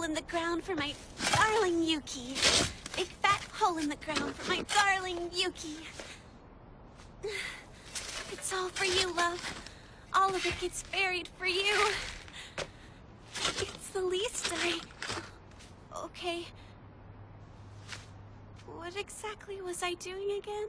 in the ground for my darling Yuki. Big fat hole in the ground for my darling Yuki. It's all for you, love. All of it gets buried for you. It's the least Okay. What exactly was I doing again?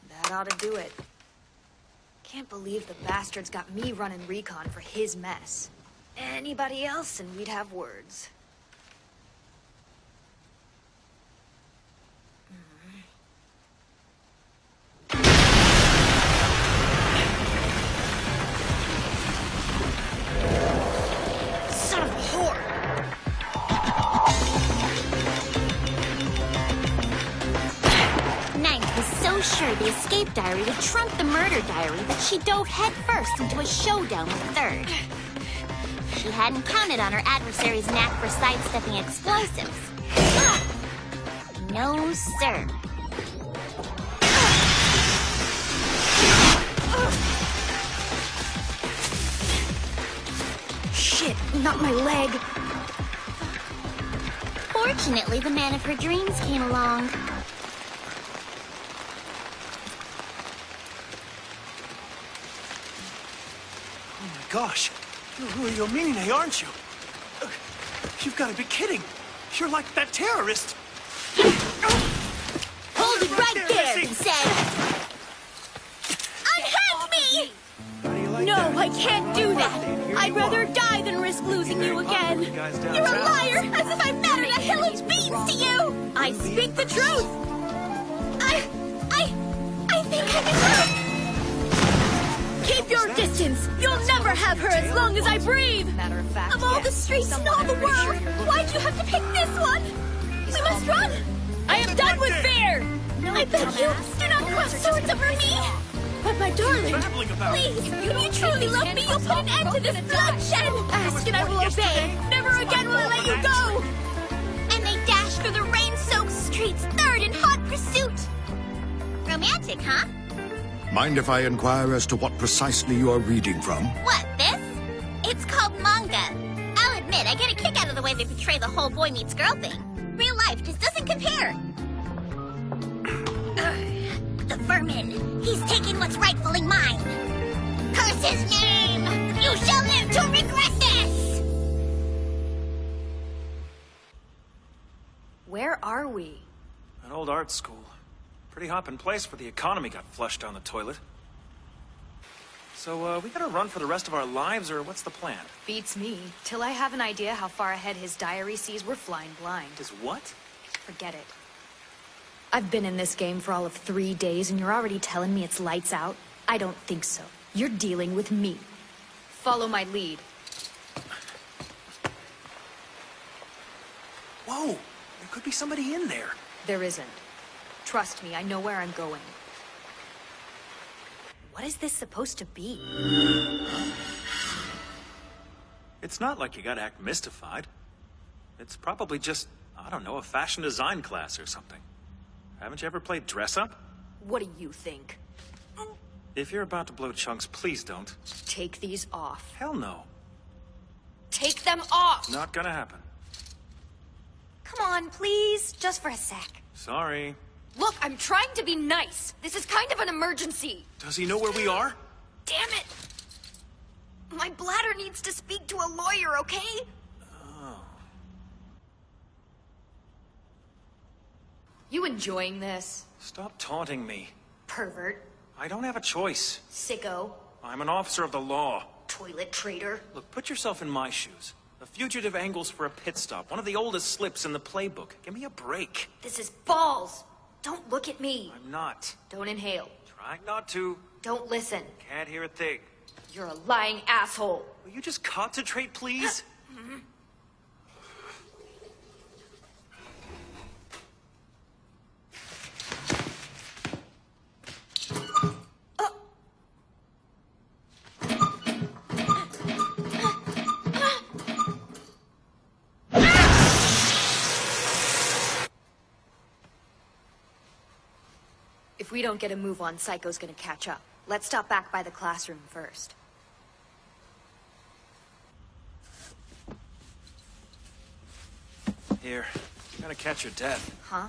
That ought to do it. Can't believe the bastard's got me running recon for his mess. Anybody else and we'd have words. Son of a whore! So sure the escape diary would trump the murder diary that she dove headfirst into a showdown with Third. She hadn't counted on her adversary's knack for sidestepping explosives. No, sir. Shit, not my leg. Fortunately, the man of her dreams came along. Gosh, you're Mine, aren't you? You've got to be kidding. You're like that terrorist. Hold it right there, he said. Unhand me! No, I can't do that. I'd rather die than risk losing you again. You're a liar, as if I mattered a hill of beans to you! I speak the truth. I think I can... Keep your distance! You'll never have her as long as I breathe! Matter of fact, of all the streets in all the world, why'd you have to pick this one? We must run! I am done with fear! No, I beg you, do not cross swords over me! But my darling, please, if you truly love me, you'll put an end to this bloodshed! Ask and I will obey! Never again will I let you go! And they dash through the rain-soaked streets, Third in hot pursuit! Romantic, huh? Mind if I inquire as to what precisely you are reading from? What, this? It's called manga. I'll admit, I get a kick out of the way they portray the whole boy meets girl thing. Real life just doesn't compare. The vermin. He's taken what's rightfully mine. Curse his name! You shall live to regret this! Where are we? An old art school. Pretty hopping place for the economy got flushed down the toilet. So, we gotta run for the rest of our lives, or what's the plan? Beats me. Till I have an idea how far ahead his diary sees, we're flying blind. Is what? Forget it. I've been in this game for all of 3 days, and you're already telling me it's lights out? I don't think so. You're dealing with me. Follow my lead. Whoa! There could be somebody in there. There isn't. Trust me, I know where I'm going. What is this supposed to be? It's not like you gotta act mystified. It's probably just, I don't know, a fashion design class or something. Haven't you ever played dress-up? What do you think? If you're about to blow chunks, please don't. Take these off. Hell no. Take them off! Not gonna happen. Come on, please. Just for a sec. Sorry. Look, I'm trying to be nice. This is kind of an emergency. Does he know where we are? Damn it! My bladder needs to speak to a lawyer, okay? Oh. You enjoying this? Stop taunting me. Pervert. I don't have a choice. Sicko. I'm an officer of the law. Toilet traitor. Look, put yourself in my shoes. A fugitive angles for a pit stop. One of the oldest slips in the playbook. Give me a break. This is balls. Don't look at me. I'm not. Don't inhale. Trying not to. Don't listen. Can't hear a thing. You're a lying asshole. Will you just concentrate, please? If we don't get a move on, Psycho's gonna catch up. Let's stop back by the classroom first. Here, you're gonna catch your death. Huh?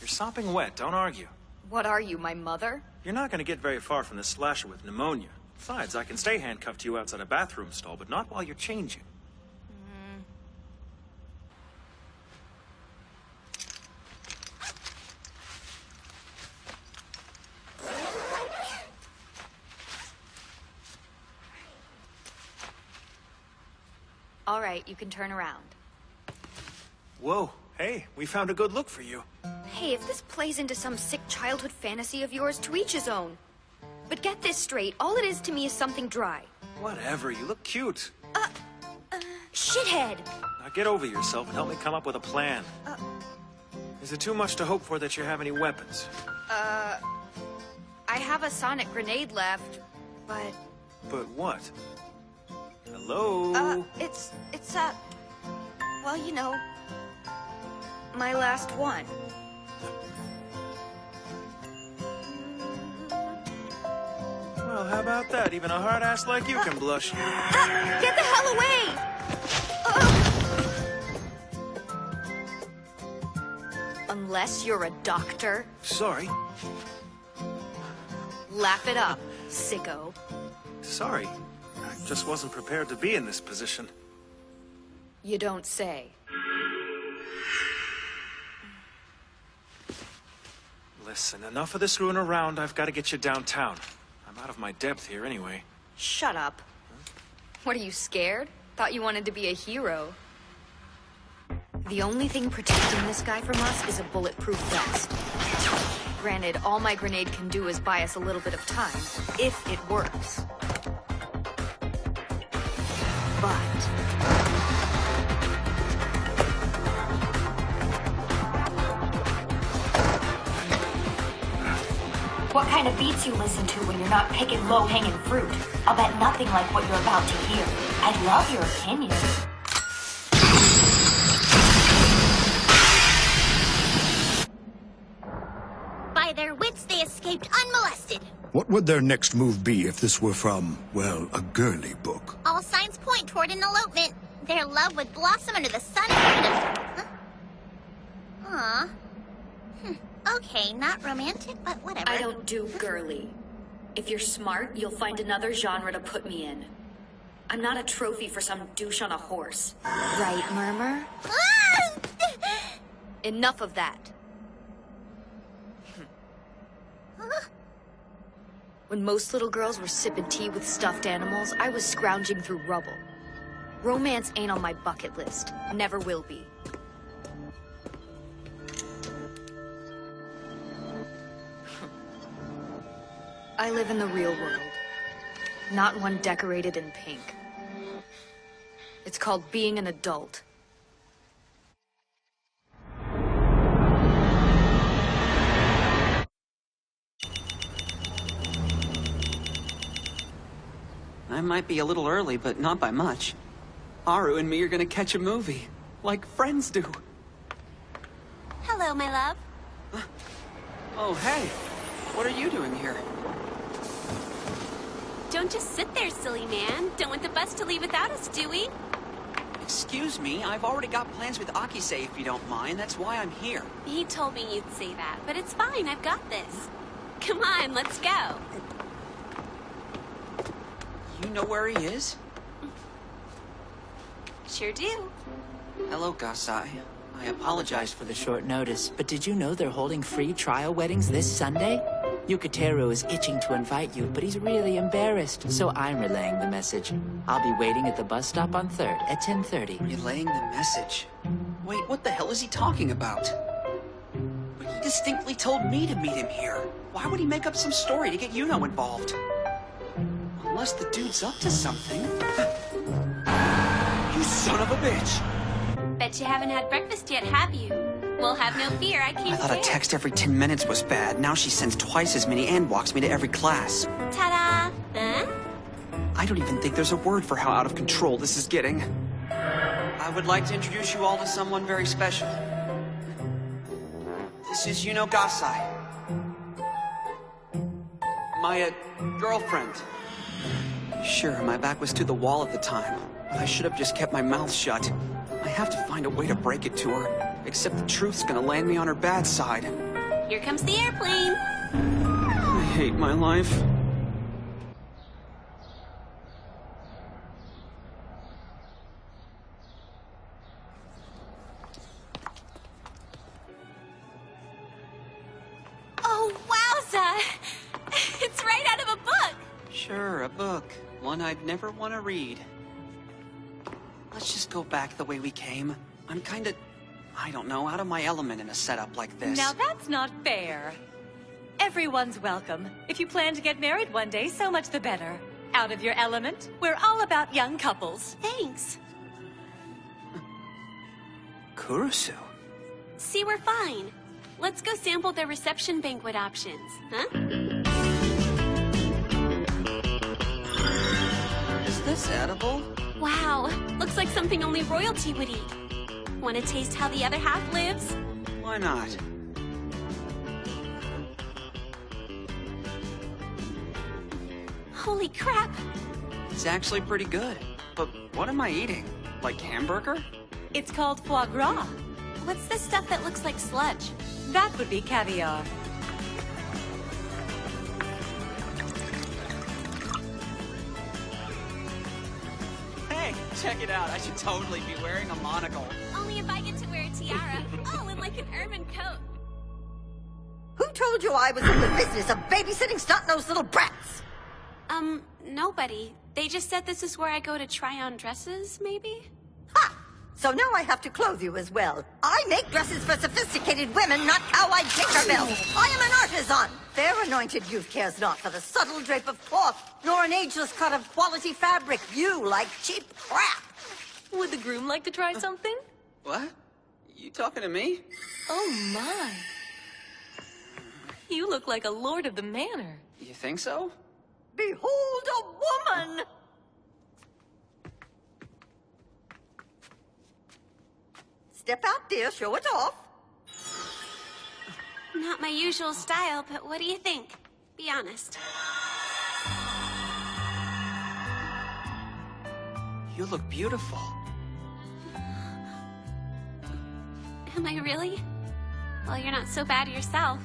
You're sopping wet, don't argue. What are you, my mother? You're not gonna get very far from this slasher with pneumonia. Besides, I can stay handcuffed to you outside a bathroom stall, but not while you're changing. All right, you can turn around. Whoa, hey, we found a good look for you. Hey, if this plays into some sick childhood fantasy of yours, to each his own. But get this straight, all it is to me is something dry. Whatever, you look cute. Shithead! Now get over yourself and help me come up with a plan. Is it too much to hope for that you have any weapons? I have a sonic grenade left, but... But what? Hello? It's well, you know, my last one. Well, how about that? Even a hard ass like you can blush. Get the hell away! Unless you're a doctor. Sorry. Laugh it up, sicko. Sorry. I just wasn't prepared to be in this position. You don't say. Listen, enough of this screwing around. I've got to get you downtown. I'm out of my depth here anyway. Shut up. What, are you scared? Thought you wanted to be a hero. The only thing protecting this guy from us is a bulletproof vest. Granted, all my grenade can do is buy us a little bit of time, if it works. But... What kind of beats you listen to when you're not picking low-hanging fruit? I'll bet nothing like what you're about to hear. I'd love your opinion. By their wits, they escaped unmolested. What would their next move be if this were from, well, a girly book? All signs point toward an elopement. Their love would blossom under the sun of freedom. Huh? Aw. Okay, not romantic, but whatever. I don't do girly. If you're smart, you'll find another genre to put me in. I'm not a trophy for some douche on a horse. right, Murmur? Ah! Enough of that. When most little girls were sipping tea with stuffed animals, I was scrounging through rubble. Romance ain't on my bucket list. Never will be. I live in the real world. Not one decorated in pink. It's called being an adult. I might be a little early, but not by much. Haru and me are gonna catch a movie, like friends do. Hello, my love. Oh, hey. What are you doing here? Don't just sit there, silly man. Don't want the bus to leave without us, do we? Excuse me, I've already got plans with Akise if you don't mind. That's why I'm here. He told me you'd say that, but it's fine. I've got this. Come on, let's go. You know where he is? Sure do. Hello, Gasai. I apologize for For the short notice, but did you know they're holding free trial weddings this Sunday? Yukateru is itching to invite you, but he's really embarrassed, so I'm relaying the message. I'll be waiting at the bus stop on 3rd at 10:30. relaying the message. Wait, what the hell is he talking about? But he distinctly told me to meet him here. Why would he make up some story to get Yuno involved? Unless the dude's up to something. You son of a bitch! Bet you haven't had breakfast yet, have you? Well, have no fear, I can't I thought a stay. text every 10 minutes was bad. Now she sends twice as many and walks me to every class. Ta-da! Huh? I don't even think there's a word for how out of control this is getting. I would like to introduce you all to someone very special. This is Yuno Gasai. My, girlfriend. Sure, my back was to the wall at the time, but I should have just kept my mouth shut. I have to find a way to break it to her, except the truth's gonna land me on her bad side. Here comes the airplane. I hate my life. Oh, wowza! It's right out of a book. Sure, a book. One I'd never want to read. Let's just go back the way we came. I'm kinda, I don't know, out of my element in a setup like this. Now that's not fair. Everyone's welcome. If you plan to get married one day, so much the better. Out of your element, we're all about young couples. Thanks. Kurusu? See, we're fine. Let's go sample their reception banquet options, huh? Is this edible? Wow, looks like something only royalty would eat. Want to taste how the other half lives? Why not? Holy crap! It's actually pretty good. But what am I eating? Like hamburger? It's called foie gras. What's the stuff that looks like sludge? That would be caviar. Hey, check it out. I should totally be wearing a monocle. Only if I get to wear a tiara. Oh, and like an ermine coat. Who told you I was in the business of babysitting snot-nosed little brats? Nobody. They just said this is where I go to try on dresses, maybe? Ha! So now I have to clothe you as well. I make dresses for sophisticated women, not cow-eyed Tinkerbells. I am an artisan. Fair anointed youth cares not for the subtle drape of cloth, nor an ageless cut of quality fabric. You like cheap crap. Would the groom like to try something? What? You talking to me? Oh my. You look like a lord of the manor. You think so? Behold a woman! Step out, dear. Show it off. Not my usual style, but what do you think? Be honest. You look beautiful. Am I really? Well, you're not so bad yourself.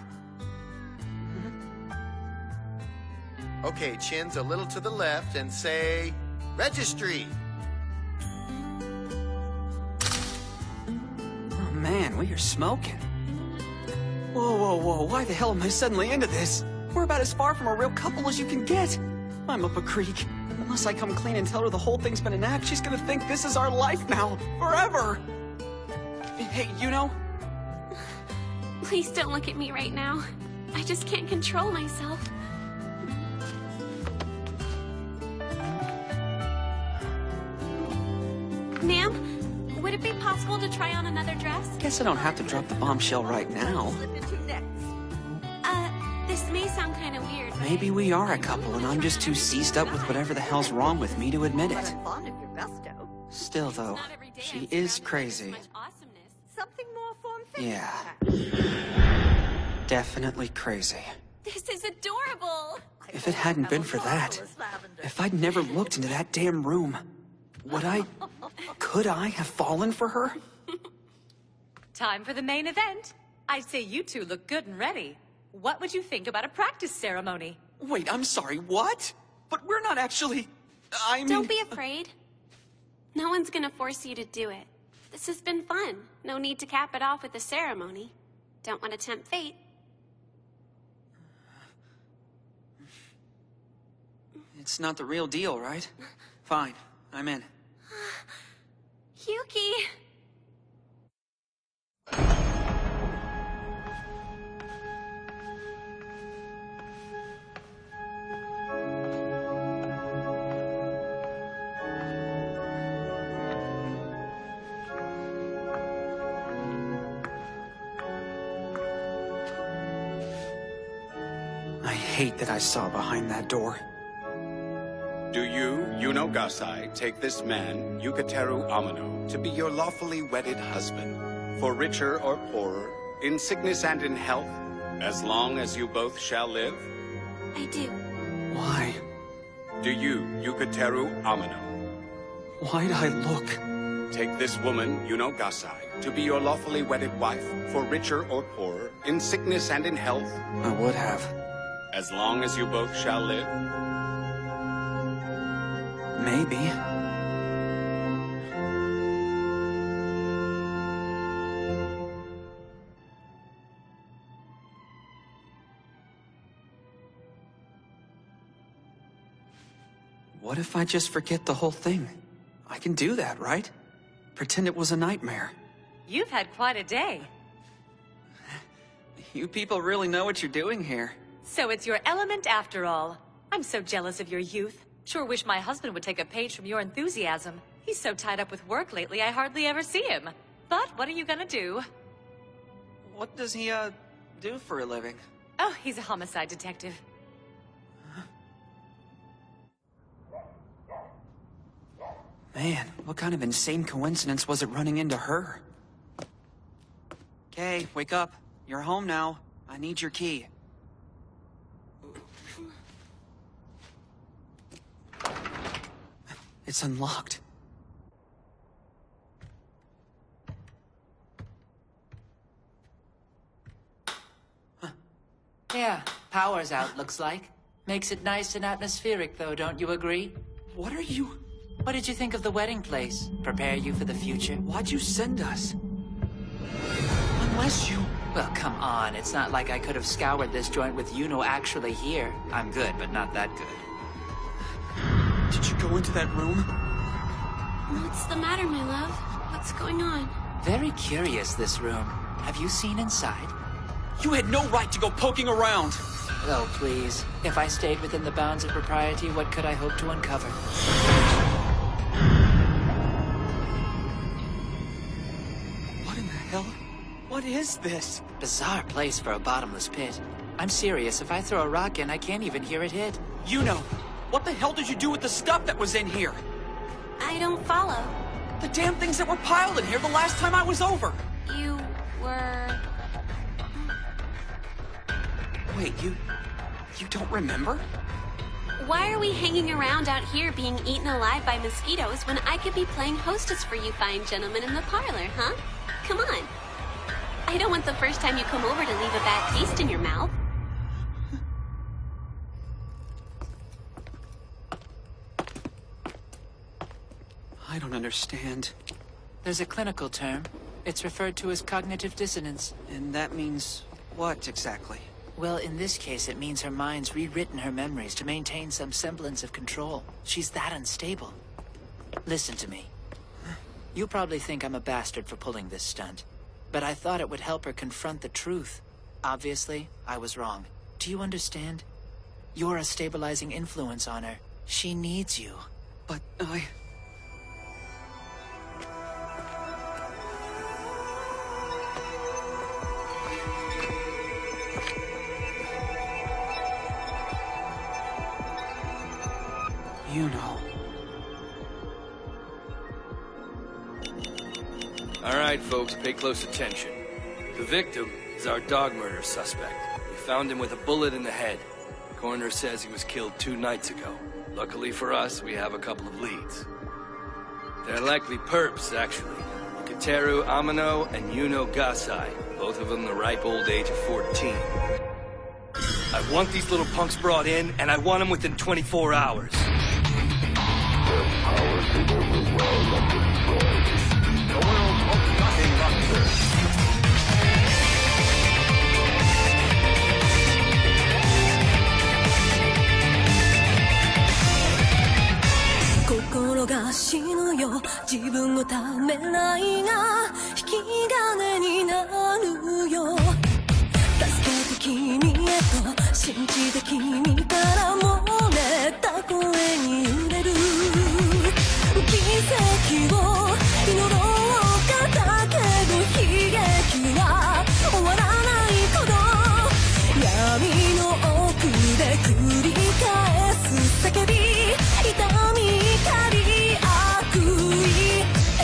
Okay, chin's a little to the left and say, registry. Oh man, we are smoking. Whoa, why the hell am I suddenly into this? We're about as far from a real couple as you can get. I'm up a creek. Unless I come clean and tell her the whole thing's been an act, she's gonna think this is our life now, forever. Hey, you know? Please don't look at me right now. I just can't control myself. try on another dress? Guess I don't have to drop the bombshell right now. Slip into next. This may sound kind of weird. but Maybe we are a couple, and I'm just too seized up with whatever the hell's wrong with me to admit But it. I'm fond of your gusto. Still, though, Not every day she I'm is surrounded by crazy. so much awesomeness. Something more form-fitting. Yeah. Definitely crazy. This is adorable. If it hadn't been for that, if I'd never looked into that damn room, could I have fallen for her? Time for the main event. I'd say you two look good and ready. What would you think about a practice ceremony? Wait, I'm sorry, what? But we're not actually... I mean... Don't be afraid. No one's gonna force you to do it. This has been fun. No need to cap it off with a ceremony. Don't want to tempt fate. It's not the real deal, right? Fine, I'm in. Yuki! I hate that I saw behind that door. Do you, Yuno Gasai, take this man, Yukateru Amano, to be your lawfully wedded husband, for richer or poorer, in sickness and in health, as long as you both shall live? I do. Why? Do you, Yukateru Amano, Why'd I look? take this woman, Yuno Gasai, to be your lawfully wedded wife, for richer or poorer, in sickness and in health, I would have. as long as you both shall live? Maybe. What if I just forget the whole thing? I can do that, right? Pretend it was a nightmare. You've had quite a day. You people really know what you're doing here. So it's your element after all. I'm so jealous of your youth. Sure wish my husband would take a page from your enthusiasm. He's so tied up with work lately, I hardly ever see him. But what are you gonna do? What does he, do for a living? Oh, he's a homicide detective. Man, what kind of insane coincidence was it running into her? Okay, wake up. You're home now. I need your key. It's unlocked. Yeah, power's out, looks like. Makes it nice and atmospheric, though, don't you agree? What are you... What did you think of the wedding place? Prepare you for the future? Why'd you send us? Unless you... Well, come on. It's not like I could have scoured this joint with Yuno actually here. I'm good, but not that good. Did you go into that room? What's the matter, my love? What's going on? Very curious, this room. Have you seen inside? You had no right to go poking around! Oh, please. If I stayed within the bounds of propriety, what could I hope to uncover? What in the hell? What is this? Bizarre place for a bottomless pit. I'm serious. If I throw a rock in, I can't even hear it hit. Yuno, what the hell did you do with the stuff that was in here? I don't follow. The damn things that were piled in here the last time I was over! You were... Wait, you don't remember? Why are we hanging around out here being eaten alive by mosquitoes when I could be playing hostess for you fine gentlemen in the parlor, huh? Come on. I don't want the first time you come over to leave a bad taste in your mouth. I don't understand. There's a clinical term. It's referred to as cognitive dissonance. And that means what exactly? Well, in this case, it means her mind's rewritten her memories to maintain some semblance of control. She's that unstable. Listen to me. You probably think I'm a bastard for pulling this stunt, but I thought it would help her confront the truth. Obviously, I was wrong. Do you understand? You're a stabilizing influence on her. She needs you. But you know. All right, folks, pay close attention. The victim is our dog murder suspect. We found him with a bullet in the head. The coroner says he was killed 2 nights ago. Luckily for us, we have a couple of leads. They're likely perps, actually. Kateru Amano and Yuno Gasai, both of them the ripe old age of 14. I want these little punks brought in, and I want them within 24 hours. Kokoro ga shinu yo, jibun no tamerai ga hikigane ni naru yo. Tasukete kimi e to, shinjite kimi kara moreta koe ni ureru. Kiseki wo inorou katakeru higeki wa owaranai kodo. Yami no oku de kurikaesu sakebi, itami kari akui,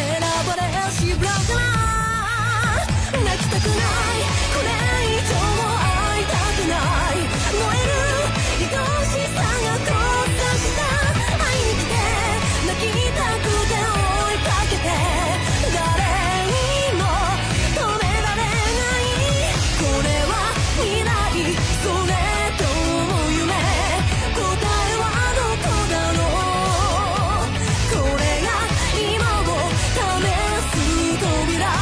erabare shibura kana. Nakitaku nai, kore ijou mo aitaku nai. Moeru hitoshisa ga kosan shita, ai ni kite, nakitaku te oikakete, dare ni mo tomerare nai. Kore wa mirai, sore tomo yume, kotae wa doko darou. Kore ga ima wo tamesu tobira,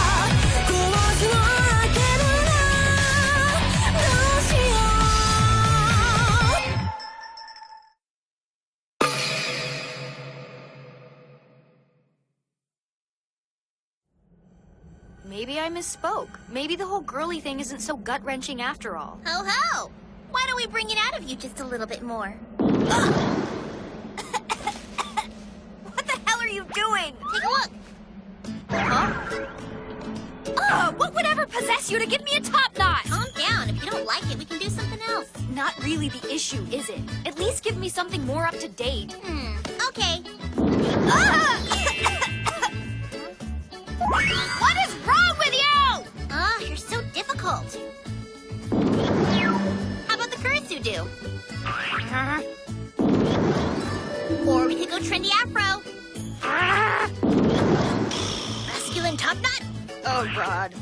kowasu no akeru na, dou shiyou. Maybe I misspoke. Maybe the whole girly thing isn't so gut-wrenching after all. Ho ho! Why don't we bring it out of you just a little bit more? What the hell are you doing? Take a look. Huh? What would ever possess you to give me a top knot? Calm down. If you don't like it, we can do something else. Not really the issue, is it? At least give me something more up to date. Okay. What is wrong with you? You're so difficult. How about the Kurisu do? Or we could go trendy afro. Masculine top knot. Oh, God.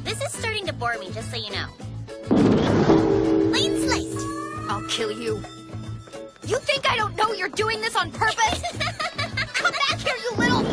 This is starting to bore me, just so you know. Plain sliced. I'll kill you. You think I don't know you're doing this on purpose? Come back here, you little...